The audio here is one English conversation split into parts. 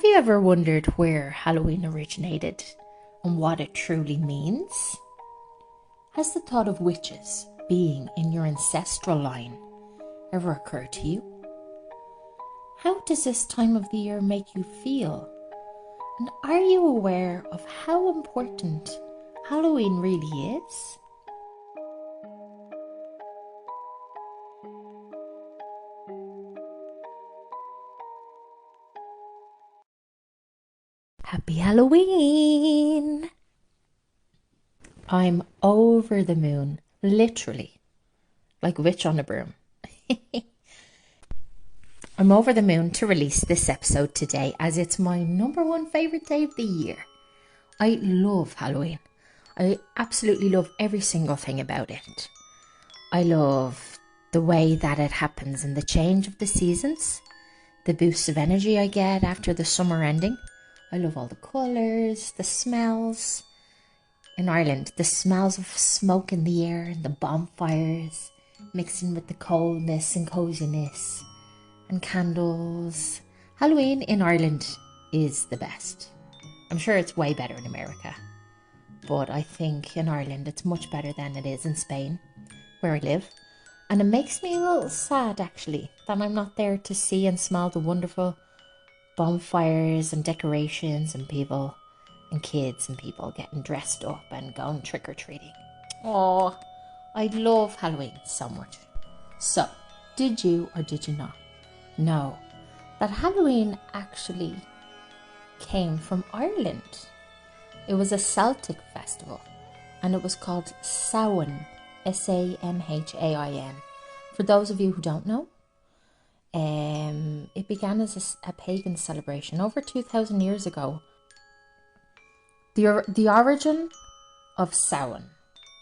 Have you ever wondered where Halloween originated and what it truly means? Has the thought of witches being in your ancestral line ever occurred to you? How does this time of the year make you feel? And are you aware of how important Halloween really is? Happy Halloween! I'm over the moon, literally, like a witch on a broom. I'm over the moon to release this episode today as it's my number one favourite day of the year. I love Halloween. I absolutely love every single thing about it. I love the way that it happens and the change of the seasons, the boost of energy I get after the summer ending. I love all the colours, the smells. In Ireland, the smells of smoke in the air and the bonfires mixing with the coldness and coziness and candles. Halloween in Ireland is the best. I'm sure it's way better in America, but I think in Ireland it's much better than it is in Spain, where I live. And it makes me a little sad, actually, that I'm not there to see and smell the wonderful bonfires and decorations and people and kids and people getting dressed up and going trick-or-treating. Oh, I love Halloween so much. So, did you or did you not know that Halloween actually came from Ireland? It was a Celtic festival and it was called Samhain, Samhain. For those of you who don't know, it began as a pagan celebration over 2,000 years ago. The origin of Samhain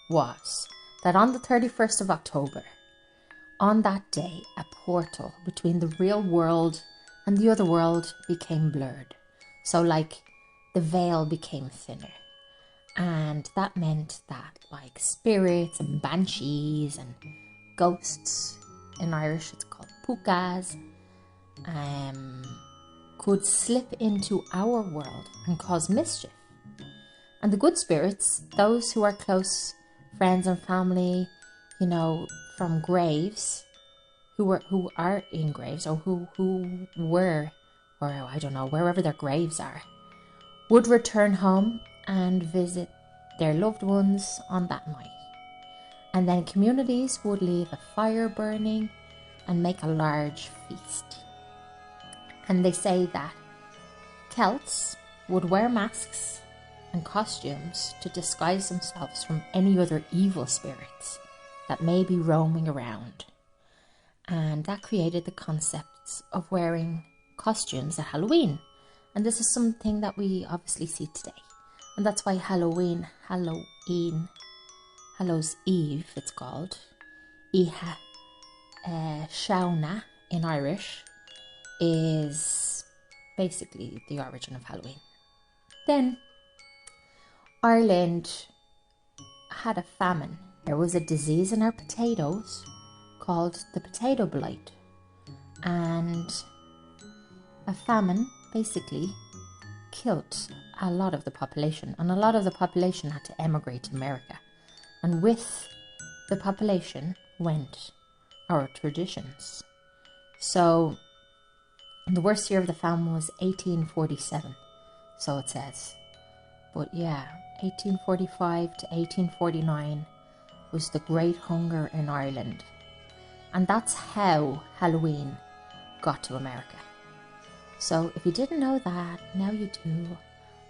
was that on the 31st of October, on that day, a portal between the real world and the other world became blurred. So like the veil became thinner. And that meant that like spirits and banshees and ghosts, in Irish it's called pukas, could slip into our world and cause mischief. And the good spirits, those who are close friends and family, from graves, who are in graves or who were, or I don't know, wherever their graves are, would return home and visit their loved ones on that night. And then communities would leave a fire burning and make a large feast. And they say that Celts would wear masks and costumes to disguise themselves from any other evil spirits that may be roaming around. And that created the concepts of wearing costumes at Halloween. And this is something that we obviously see today. And that's why Halloween, Hallows Eve, it's called, Iha Shauna in Irish, is basically the origin of Halloween. Then Ireland had a famine. There was a disease in our potatoes called the potato blight. And a famine basically killed a lot of the population. And a lot of the population had to emigrate to America. And with the population went our traditions. So the worst year of the famine was 1847, so it says. But yeah, 1845 to 1849 was the Great Hunger in Ireland. And that's how Halloween got to America. So if you didn't know that, now you do.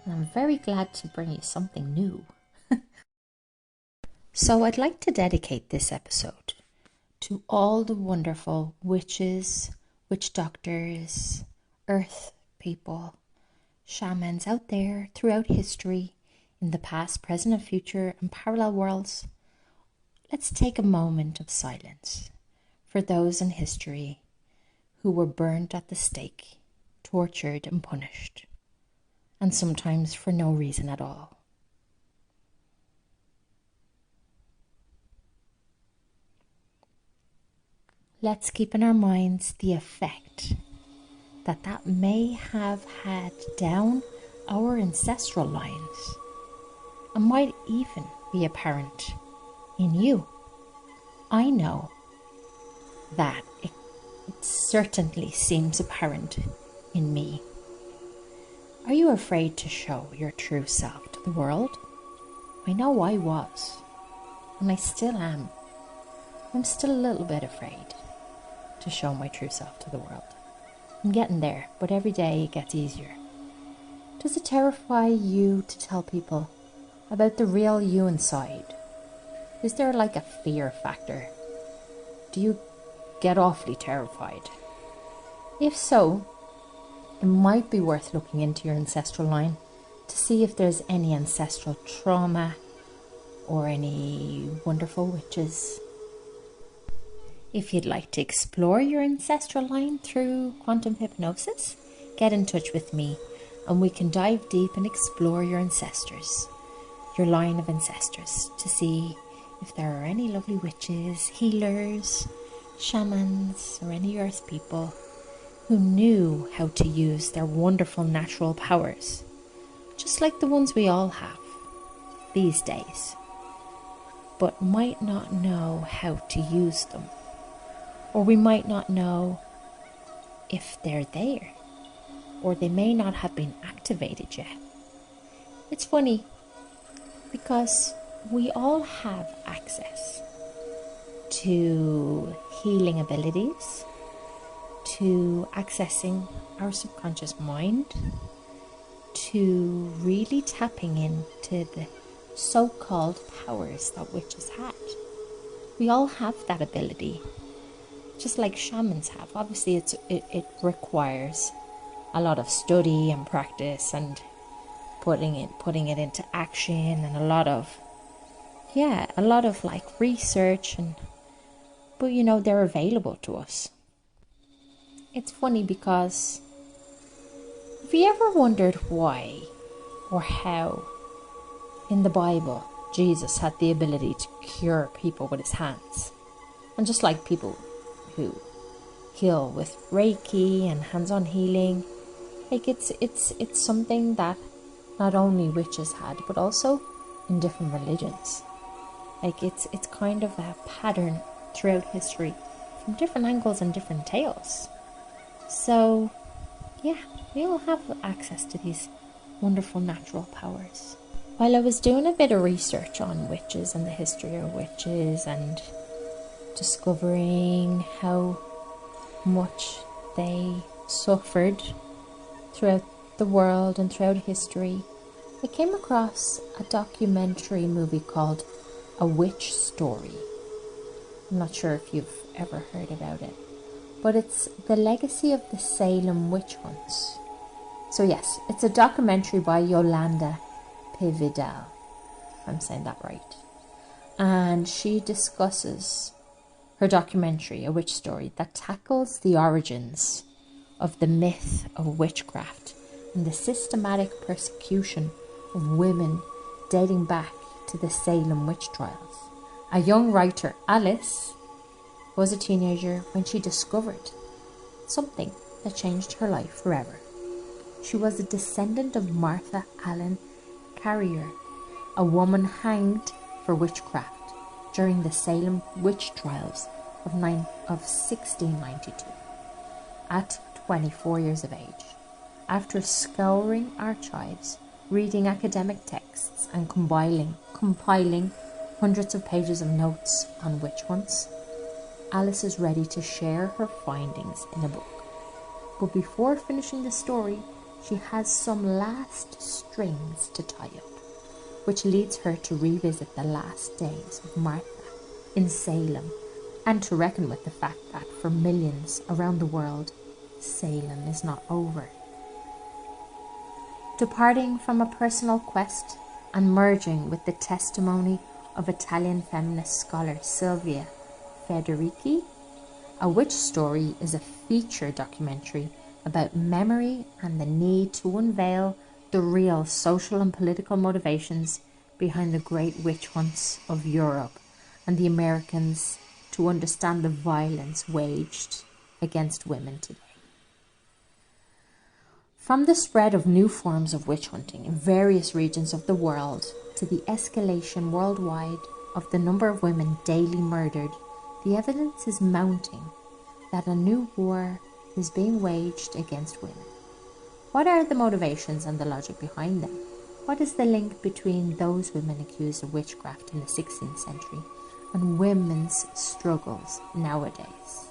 And I'm very glad to bring you something new. So I'd like to dedicate this episode to all the wonderful witches, witch doctors, earth people, shamans out there throughout history, in the past, present and future, and parallel worlds. Let's take a moment of silence for those in history who were burned at the stake, tortured and punished, and sometimes for no reason at all. Let's keep in our minds the effect that may have had down our ancestral lines and might even be apparent in you. I know that it certainly seems apparent in me. Are you afraid to show your true self to the world? I know I was, and I still am. I'm still a little bit afraid to show my true self to the world. I'm getting there, but every day it gets easier. Does it terrify you to tell people about the real you inside? Is there like a fear factor? Do you get awfully terrified? If so, it might be worth looking into your ancestral line to see if there's any ancestral trauma or any wonderful witches. If you'd like to explore your ancestral line through quantum hypnosis, get in touch with me and we can dive deep and explore your ancestors, your line of ancestors, to see if there are any lovely witches, healers, shamans, or any earth people who knew how to use their wonderful natural powers, just like the ones we all have these days, but might not know how to use them. Or we might not know if they're there, or they may not have been activated yet. It's funny because we all have access to healing abilities, to accessing our subconscious mind, to really tapping into the so-called powers that witches had. We all have that ability, just like shamans have. Obviously it requires a lot of study and practice and putting it into action, and a lot of like research, but they're available to us. It's funny because have you ever wondered why or how in the Bible Jesus had the ability to cure people with his hands? And just like people who heal with Reiki and hands-on healing, like it's something that not only witches had, but also in different religions. Like it's kind of a pattern throughout history from different angles and different tales. So yeah, we all have access to these wonderful natural powers. While I was doing a bit of research on witches and the history of witches and discovering how much they suffered throughout the world and throughout history, I came across a documentary movie called A Witch Story. I'm not sure if you've ever heard about it, but it's the legacy of the Salem witch hunts. So yes, it's a documentary by Yolanda Pividal, if I'm saying that right. And she discusses her documentary, A Witch Story, that tackles the origins of the myth of witchcraft and the systematic persecution of women dating back to the Salem witch trials. A young writer, Alice, was a teenager when she discovered something that changed her life forever. She was a descendant of Martha Allen Carrier, a woman hanged for witchcraft during the Salem witch trials of 1692, at 24 years of age. After scouring archives, reading academic texts, and compiling hundreds of pages of notes on witch hunts, Alice is ready to share her findings in a book. But before finishing the story, she has some last strings to tie up, which leads her to revisit the last days of Martha in Salem and to reckon with the fact that for millions around the world, Salem is not over. Departing from a personal quest and merging with the testimony of Italian feminist scholar Silvia Federici, A Witch Story is a feature documentary about memory and the need to unveil the real social and political motivations behind the great witch hunts of Europe and the Americans, to understand the violence waged against women today. From the spread of new forms of witch hunting in various regions of the world to the escalation worldwide of the number of women daily murdered, the evidence is mounting that a new war is being waged against women. What are the motivations and the logic behind them? What is the link between those women accused of witchcraft in the 16th century and women's struggles nowadays?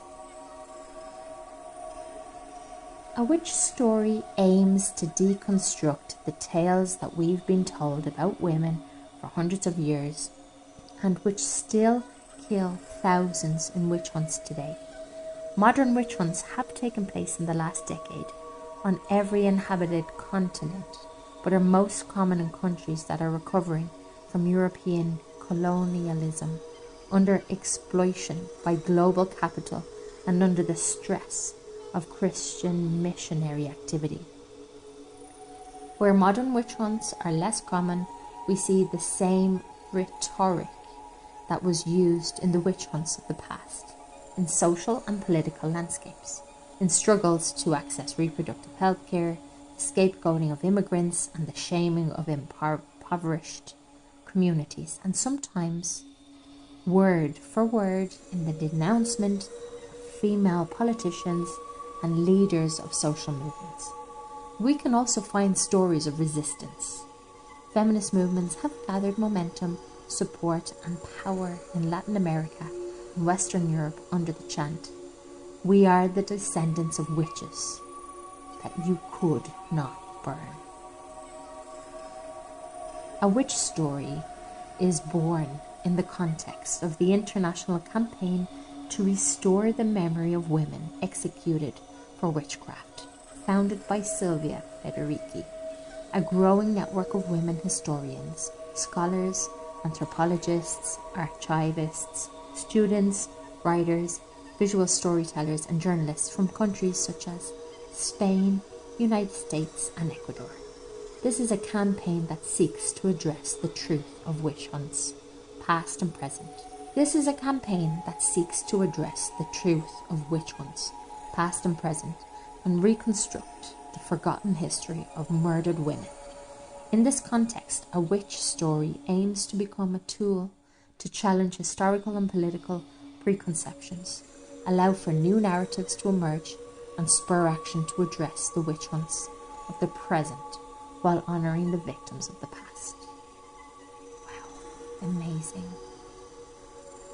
A witch story aims to deconstruct the tales that we've been told about women for hundreds of years and which still kill thousands in witch hunts today. Modern witch hunts have taken place in the last decade on every inhabited continent, but are most common in countries that are recovering from European colonialism, under exploitation by global capital and under the stress of Christian missionary activity. Where modern witch hunts are less common, we see the same rhetoric that was used in the witch hunts of the past, in social and political landscapes, in struggles to access reproductive health care, the scapegoating of immigrants, and the shaming of impoverished communities, and sometimes word for word in the denouncement of female politicians and leaders of social movements. We can also find stories of resistance. Feminist movements have gathered momentum, support and power in Latin America and Western Europe under the chant, "We are the descendants of witches that you could not burn." A witch story is born in the context of the international campaign to restore the memory of women executed for witchcraft, founded by Silvia Federici, a growing network of women historians, scholars, anthropologists, archivists, students, writers, visual storytellers and journalists from countries such as Spain, United States and Ecuador. This is a campaign that seeks to address the truth of witch hunts, past and present. This is a campaign that seeks to address the truth of witch hunts, past and present, and reconstruct the forgotten history of murdered women. In this context, a witch story aims to become a tool to challenge historical and political preconceptions, allow for new narratives to emerge, and spur action to address the witch hunts of the present while honouring the victims of the past. Wow, amazing.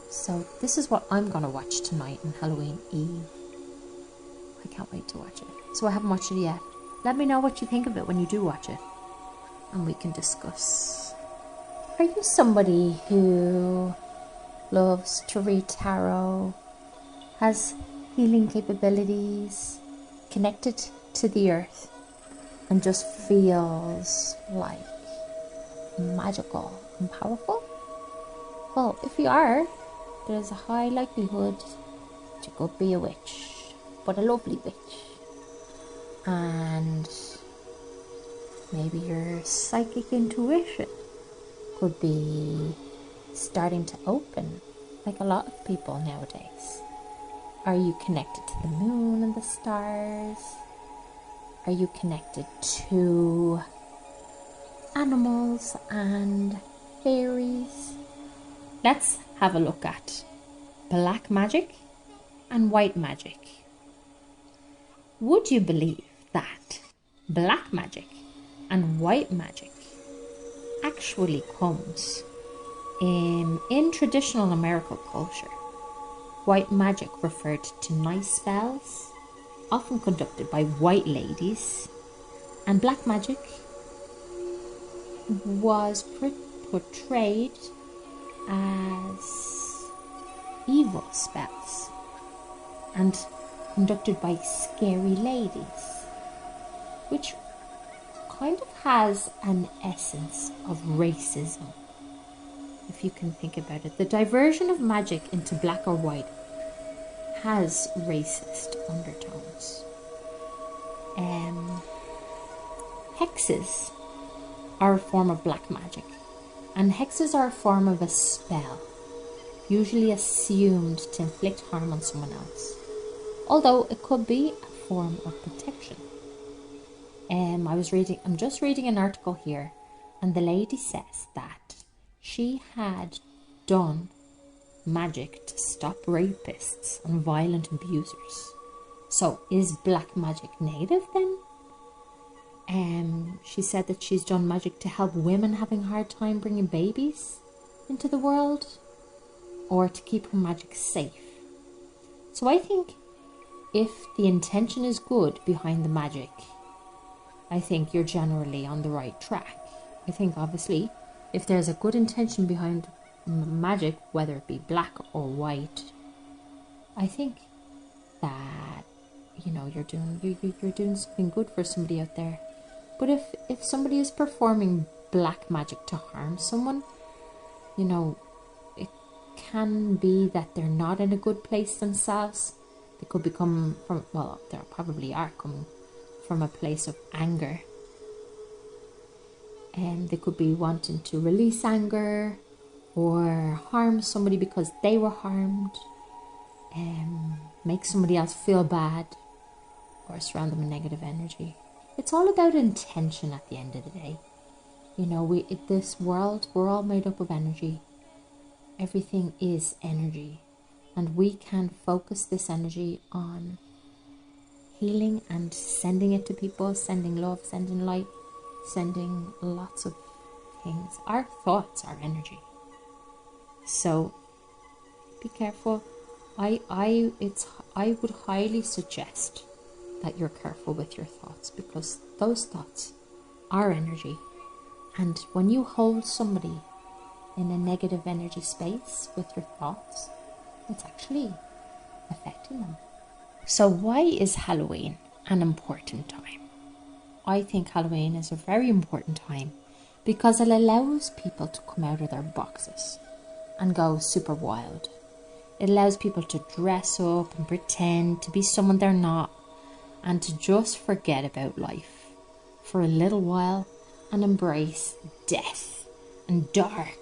So this is what I'm going to watch tonight on Halloween Eve. I can't wait to watch it. So I haven't watched it yet. Let me know what you think of it when you do watch it, and we can discuss. Are you somebody who loves to read tarot, has healing capabilities, connected to the earth, and just feels like magical and powerful? Well, if you are, there's a high likelihood that you could be a witch, but a lovely witch. And maybe your psychic intuition could be starting to open, like a lot of people nowadays. Are you connected to the moon and the stars? Are you connected to animals and fairies? Let's have a look at black magic and white magic. Would you believe that black magic and white magic actually comes in traditional American culture? White magic referred to nice spells, often conducted by white ladies, and black magic was portrayed as evil spells and conducted by scary ladies, which kind of has an essence of racism, if you can think about it. The diversion of magic into black or white has racist undertones. Hexes are a form of black magic, and hexes are a form of a spell, usually assumed to inflict harm on someone else, although it could be a form of protection. I'm just reading an article here, and the lady says that she had done magic to stop rapists and violent abusers. So is black magic negative then? She said that she's done magic to help women having a hard time bringing babies into the world, or to keep her magic safe. So I think if the intention is good behind the magic, I think you're generally on the right track. I think obviously if there's a good intention behind magic, whether it be black or white, I think that you're doing something good for somebody out there. But if somebody is performing black magic to harm someone, it can be that they're not in a good place themselves. They could become they probably are coming from a place of anger, and they could be wanting to release anger or harm somebody because they were harmed, make somebody else feel bad, or surround them with negative energy. It's all about intention at the end of the day. This world, we're all made up of energy. Everything is energy, and we can focus this energy on healing and sending it to people, sending love, sending light, sending lots of things. Our thoughts are energy, so be careful. I would highly suggest that you're careful with your thoughts, because those thoughts are energy, and when you hold somebody in a negative energy space with your thoughts, it's actually affecting them. So why is Halloween an important time? I think Halloween is a very important time because it allows people to come out of their boxes and go super wild. It allows people to dress up and pretend to be someone they're not, and to just forget about life for a little while and embrace death and dark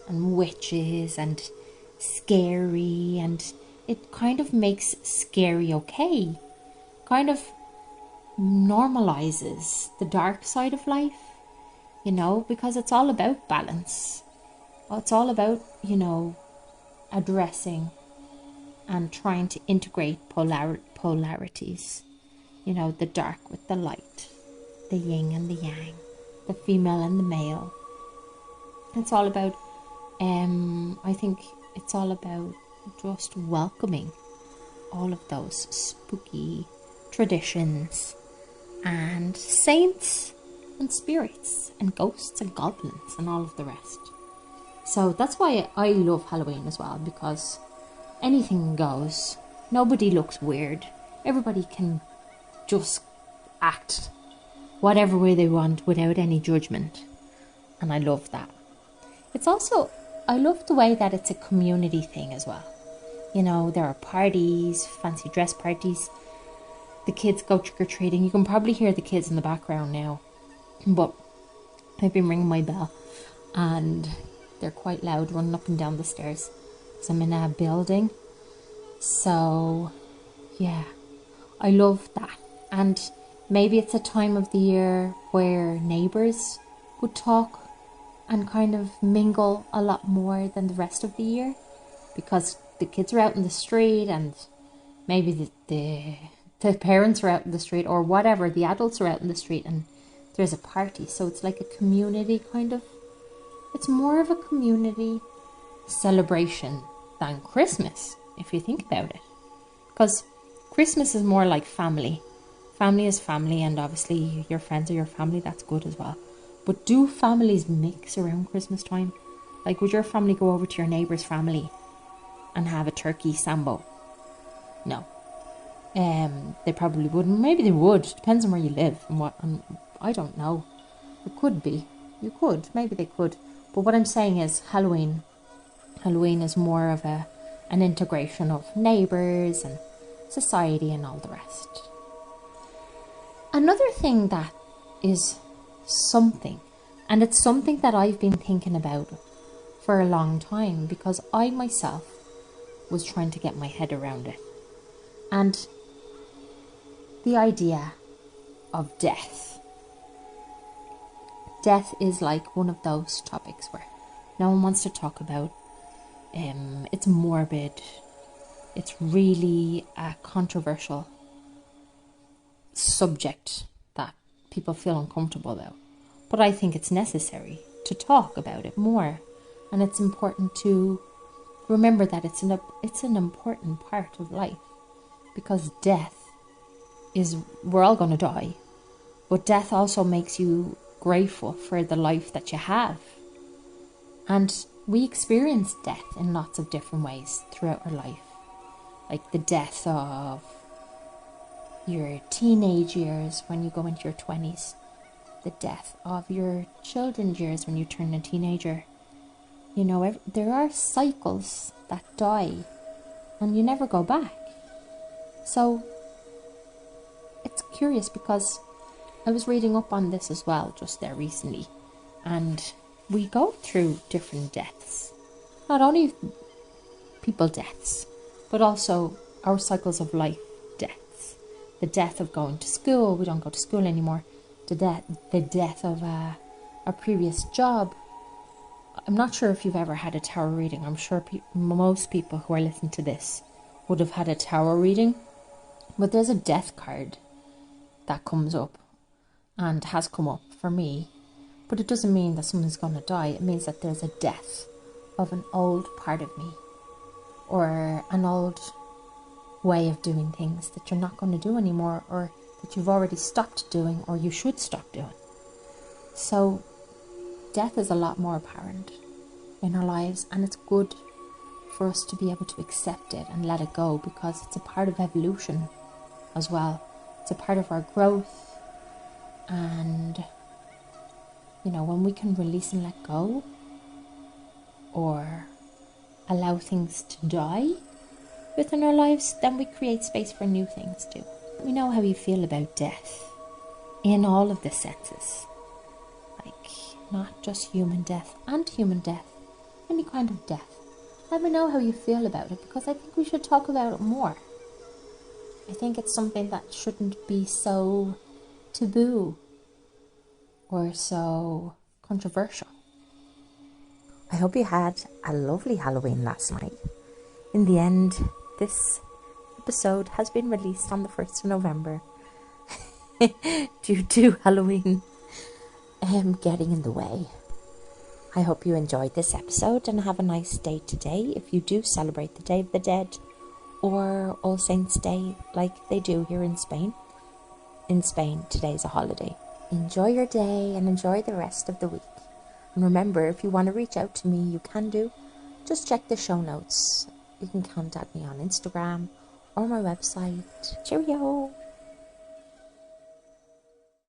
and witches and scary, and it kind of makes scary okay. Kind of normalizes the dark side of life, because it's all about balance. It's all about, addressing and trying to integrate polarities. The dark with the light, the yin and the yang, the female and the male. It's all about, I think it's all about just welcoming all of those spooky traditions and saints and spirits and ghosts and goblins and all of the rest. So that's why I love Halloween as well, because anything goes. Nobody looks weird. Everybody can just act whatever way they want without any judgment, and I love that. It's also, I love the way that it's a community thing as well. There are parties, fancy dress parties. The kids go trick-or-treating. You can probably hear the kids in the background now, but I've been ringing my bell and they're quite loud, running up and down the stairs because I'm in a building. So yeah, I love that. And maybe it's a time of the year where neighbours would talk and kind of mingle a lot more than the rest of the year, because the kids are out in the street, and maybe the parents are out in the street, or whatever, the adults are out in the street, and there's a party. So it's like a community kind of, it's more of a community celebration than Christmas, if you think about it, because Christmas is more like family. Family is family, and obviously your friends are your family. That's good as well. But do families mix around Christmas time? Like, would your family go over to your neighbour's family and have a turkey sambo? No. They probably wouldn't. Maybe they would. Depends on where you live and what. And I don't know. It could be. You could. Maybe they could. But what I'm saying is Halloween. Halloween is more of an integration of neighbours and society and all the rest. Another thing that is something, and it's something that I've been thinking about for a long time, because I myself was trying to get my head around it, and the idea of death death is like one of those topics where no one wants to talk about. It's morbid. It's really a controversial subject that people feel uncomfortable about. But I think it's necessary to talk about it more. And it's important to remember that it's an important part of life. Because death is, we're all going to die. But death also makes you grateful for the life that you have. And we experience death in lots of different ways throughout our life. Like the death of your teenage years when you go into your 20s. The death of your children's years when you turn a teenager. You know, there are cycles that die and you never go back. So it's curious because I was reading up on this as well just there recently, and we go through different deaths. Not only people deaths, but also our cycles of life deaths. The death of going to school, we don't go to school anymore. The death of a previous job. I'm not sure if you've ever had a tarot reading. I'm sure most people who are listening to this would have had a tarot reading. But there's a death card that comes up and has come up for me. But it doesn't mean that someone's going to die. It means that there's a death of an old part of me, or an old way of doing things that you're not going to do anymore, or that you've already stopped doing, or you should stop doing. So death is a lot more apparent in our lives, and it's good for us to be able to accept it and let it go, because it's a part of evolution as well. It's a part of our growth. And you know, when we can release and let go, or allow things to die within our lives, then we create space for new things too. We know how you feel about death in all of the senses, like not just human death and human death, any kind of death. Let me know how you feel about it, because I think we should talk about it more. I think it's something that shouldn't be so taboo or so controversial. I hope you had a lovely Halloween last night. In the end, this episode has been released on the 1st of November due to Halloween getting in the way. I hope you enjoyed this episode and have a nice day today if you do celebrate the Day of the Dead or All Saints' Day like they do here in Spain. In Spain, today's a holiday. Enjoy your day and enjoy the rest of the week. And remember, if you want to reach out to me, you can do. Just check the show notes. You can contact me on Instagram or my website. Cheerio!